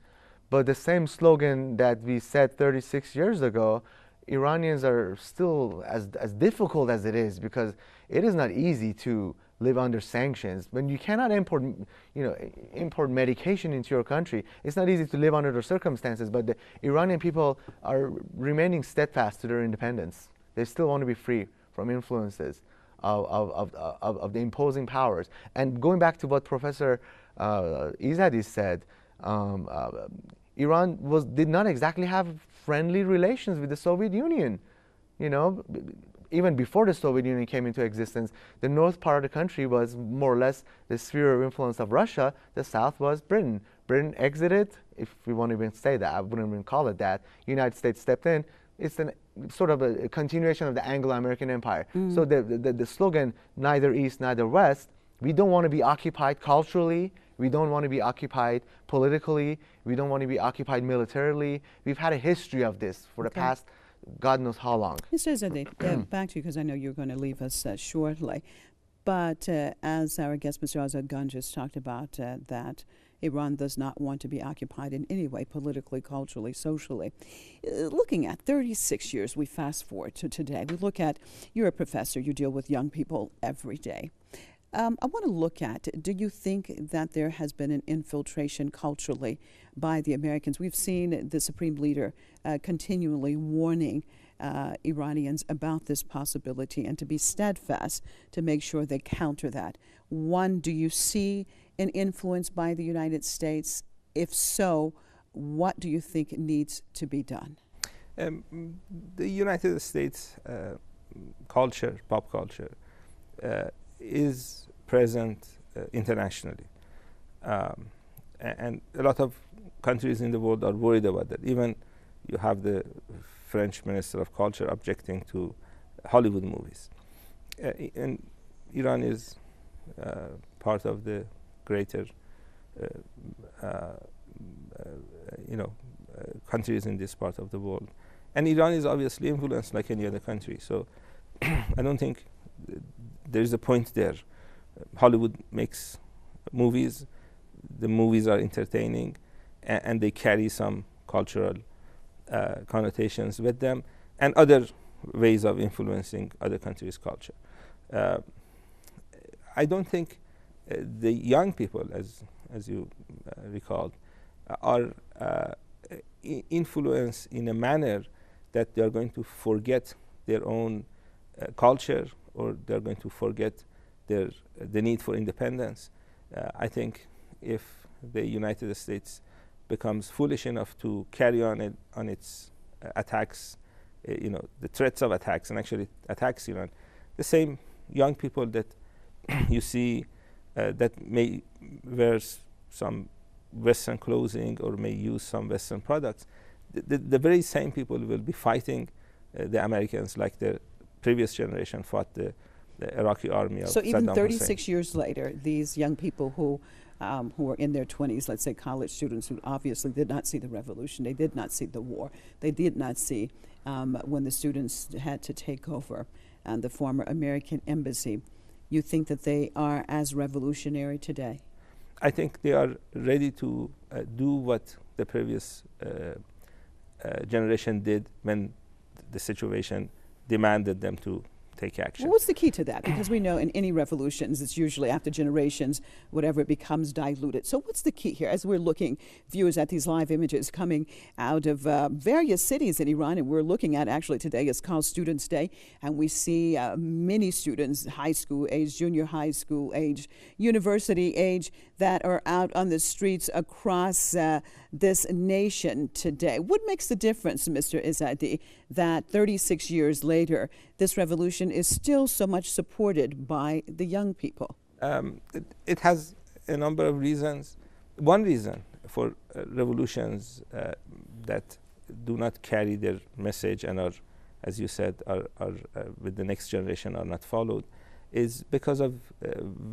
but the same slogan that we said 36 years ago Iranians are still as difficult as it is, because it is not easy to live under sanctions. When you cannot import medication into your country, it's not easy to live under those circumstances. But the Iranian people are remaining steadfast to their independence. They still want to be free from influences of the imposing powers. And going back to what Professor Izadi said, Iran did not exactly have friendly relations with the Soviet Union. Even before the Soviet Union came into existence, the north part of the country was more or less the sphere of influence of Russia. The south was Britain. Britain exited, if we want to even say that, I wouldn't even call it that. United States stepped in. It's sort of a continuation of the Anglo-American Empire. So the slogan, neither east, neither west, we don't want to be occupied culturally, we don't want to be occupied politically, we don't want to be occupied militarily. We've had a history of this for the past God knows how long. Mr. Izadi, back to you, because I know you're going to leave us shortly. But as our guest, Mr. Azad Gun, just talked about, that Iran does not want to be occupied in any way, politically, culturally, socially. Looking at 36 years, we fast forward to today. We look at, you're a professor, you deal with young people every day. I want to look at, do you think that there has been an infiltration culturally by the Americans? We've seen the Supreme Leader continually warning Iranians about this possibility and to be steadfast to make sure they counter that. One, do you see an influence by the United States? If so, what do you think needs to be done? The United States culture, pop culture, is present internationally. And a lot of countries in the world are worried about that. Even you have the French Minister of Culture objecting to Hollywood movies. And Iran is part of the greater countries in this part of the world. And Iran is obviously influenced like any other country. So I don't think there is a point there. Hollywood makes movies, the movies are entertaining, and they carry some cultural connotations with them, and other ways of influencing other countries' culture. I don't think the young people, as you recalled, are influenced in a manner that they are going to forget their own culture, or they are going to forget the need for independence. I think if the United States becomes foolish enough to carry on its attacks, the threats of attacks, and actually attacks Iran, the same young people that you see that may wear some Western clothing or may use some Western products, the very same people will be fighting the Americans like the previous generation fought the Iraqi army of Saddam Hussein. So even 36 years later, these young people who are in their 20s, let's say college students who obviously did not see the revolution, they did not see the war, they did not see when the students had to take over the former American embassy, you think that they are as revolutionary today? I think they are ready to do what the previous generation did when the situation demanded them to take action. Well, what's the key to that? Because we know in any revolutions, it's usually after generations, whatever, it becomes diluted. So what's the key here? As we're looking, viewers, at these live images coming out of various cities in Iran, and we're looking at actually today is called Students' Day, and we see many students, high school age, junior high school age, university age, that are out on the streets across this nation today. What makes the difference, Mr. Izadi, that 36 years later, this revolution is still so much supported by the young people? It has a number of reasons. One reason for revolutions that do not carry their message and are, as you said, are with the next generation are not followed is because of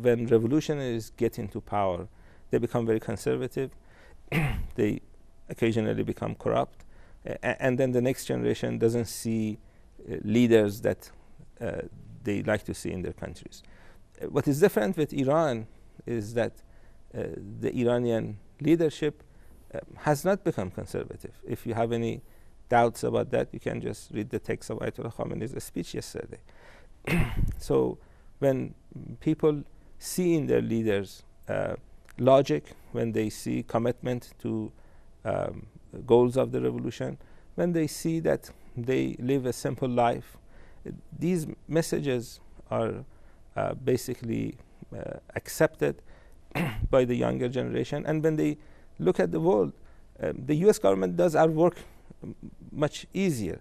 when revolutionaries get into power, they become very conservative, they occasionally become corrupt, and then the next generation doesn't see leaders that they like to see in their countries. What is different with Iran is that the Iranian leadership has not become conservative. If you have any doubts about that, you can just read the text of Ayatollah Khamenei's speech yesterday. So when people see in their leaders logic, when they see commitment to goals of the revolution, when they see that they live a simple life, these messages are basically accepted by the younger generation. And when they look at the world, the US government does our work much easier.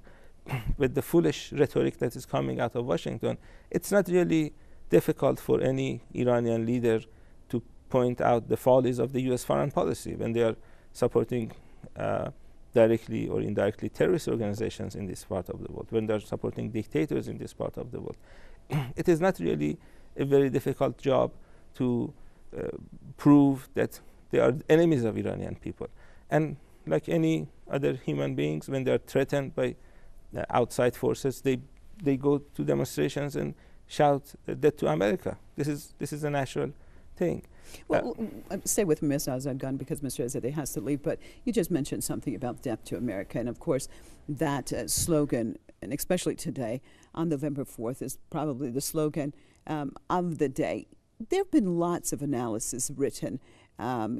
With the foolish rhetoric that is coming out of Washington, it's not really difficult for any Iranian leader to point out the follies of the US foreign policy when they are supporting directly or indirectly terrorist organizations in this part of the world, when they're supporting dictators in this part of the world. It is not really a very difficult job to prove that they are enemies of Iranian people. And like any other human beings, when they are threatened by outside forces, they go to demonstrations and shout death to America. This is a natural thing. Well, stay with Mr. Azadgan because Mr. Azadeh has to leave, but you just mentioned something about death to America. And of course, that slogan, and especially today on November 4th, is probably the slogan of the day. There have been lots of analysis written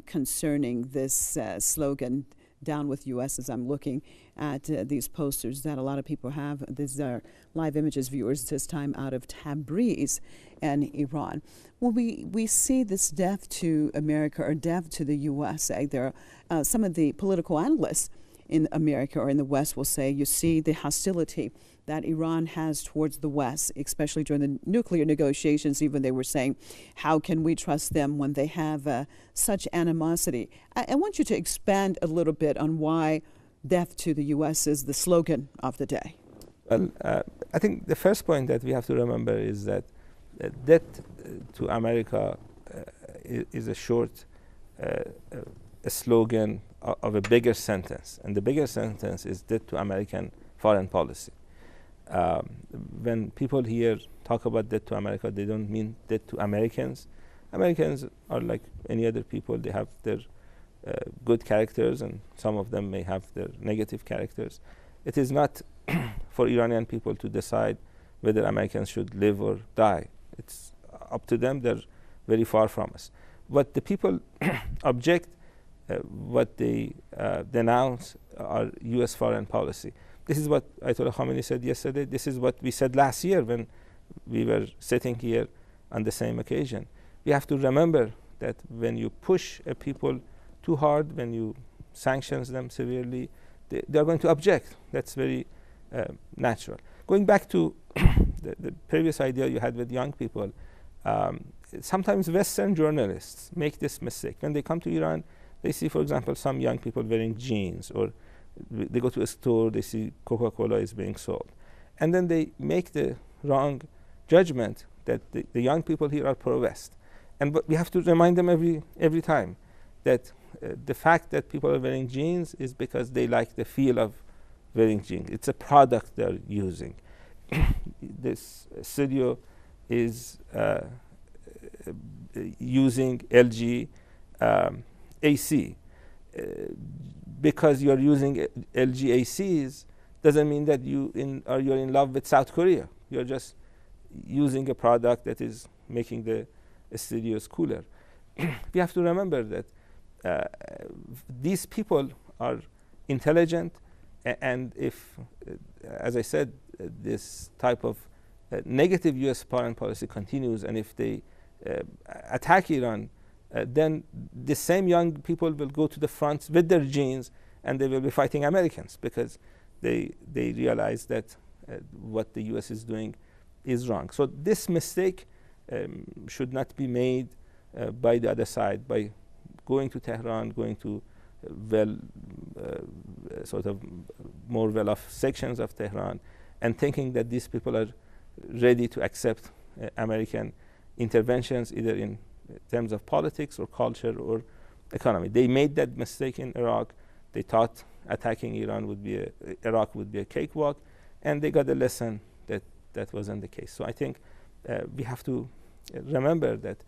concerning this slogan, Down with U.S., as I'm looking at these posters that a lot of people have. These are live images, viewers, this time out of Tabriz and Iran. Well, we see this death to America or death to the USA. There are some of the political analysts in America or in the West will say, you see the hostility that Iran has towards the West, especially during the nuclear negotiations. Even they were saying, how can we trust them when they have such animosity? I want you to expand a little bit on why death to the U.S. is the slogan of the day. Well, I think the first point that we have to remember is that death to America is a short a slogan of a bigger sentence. And the bigger sentence is death to American foreign policy. When people here talk about death to America, they don't mean death to Americans. Americans are like any other people. They have their good characters, and some of them may have their negative characters. It is not for Iranian people to decide whether Americans should live or die. It's up to them. They're very far from us. What the people object, what they denounce are U.S. foreign policy. This is what Ayatollah Khamenei said yesterday. This is what we said last year when we were sitting here on the same occasion. We have to remember that when you push a people too hard, when you sanction them severely, they are going to object. That's very natural. Going back to the previous idea you had with young people, sometimes Western journalists make this mistake. When they come to Iran, they see, for example, some young people wearing jeans, or they go to a store, they see Coca-Cola is being sold. And then they make the wrong judgment that the young people here are pro-West. And we have to remind them every time that the fact that people are wearing jeans is because they like the feel of wearing jeans. It's a product they're using. This studio is using LG AC. Because you're using LG ACs doesn't mean that you're in love with South Korea. You're just using a product that is making the studios cooler. We have to remember that these people are intelligent, and if, as I said, this type of negative U.S. foreign policy continues, and if they attack Iran, then the same young people will go to the front with their jeans, and they will be fighting Americans because they realize that what the U.S. is doing is wrong. So this mistake should not be made by the other side, by going to Tehran, going to sort of more well-off sections of Tehran, and thinking that these people are ready to accept American interventions, either in terms of politics or culture or economy. They made that mistake in Iraq. They thought attacking Iraq would be a cakewalk, and they got a lesson that wasn't the case. So I think we have to remember that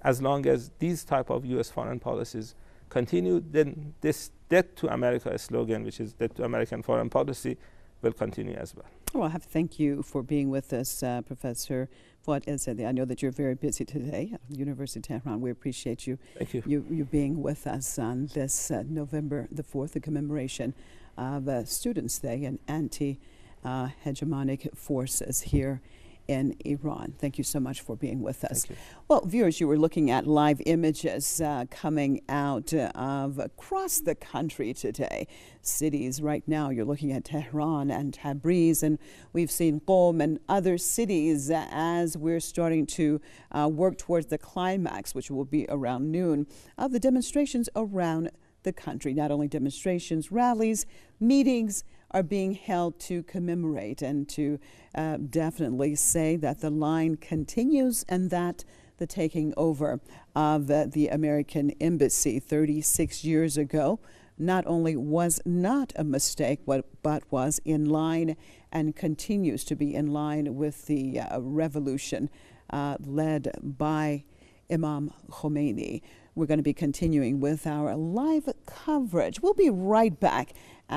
as long as these type of U.S. foreign policies continue, then this Debt to America slogan, which is Debt to American Foreign Policy, will continue as well. Well, I have to thank you for being with us, Professor Fuad Ezzedi. I know that you're very busy today at the University of Tehran. We appreciate you. Thank you. You being with us on this November the 4th, the commemoration of Students' Day and anti-hegemonic forces here in Iran. Thank you so much for being with us. Thank you. Well, viewers, you were looking at live images coming out of across the country today. Cities right now, you're looking at Tehran and Tabriz, and we've seen Qom and other cities as we're starting to work towards the climax, which will be around noon, of the demonstrations around the country. Not only demonstrations, rallies, meetings are being held to commemorate and to definitely say that the line continues and that the taking over of the American embassy 36 years ago not only was not a mistake, but was in line and continues to be in line with the revolution led by Imam Khomeini. We're going to be continuing with our live coverage. We'll be right back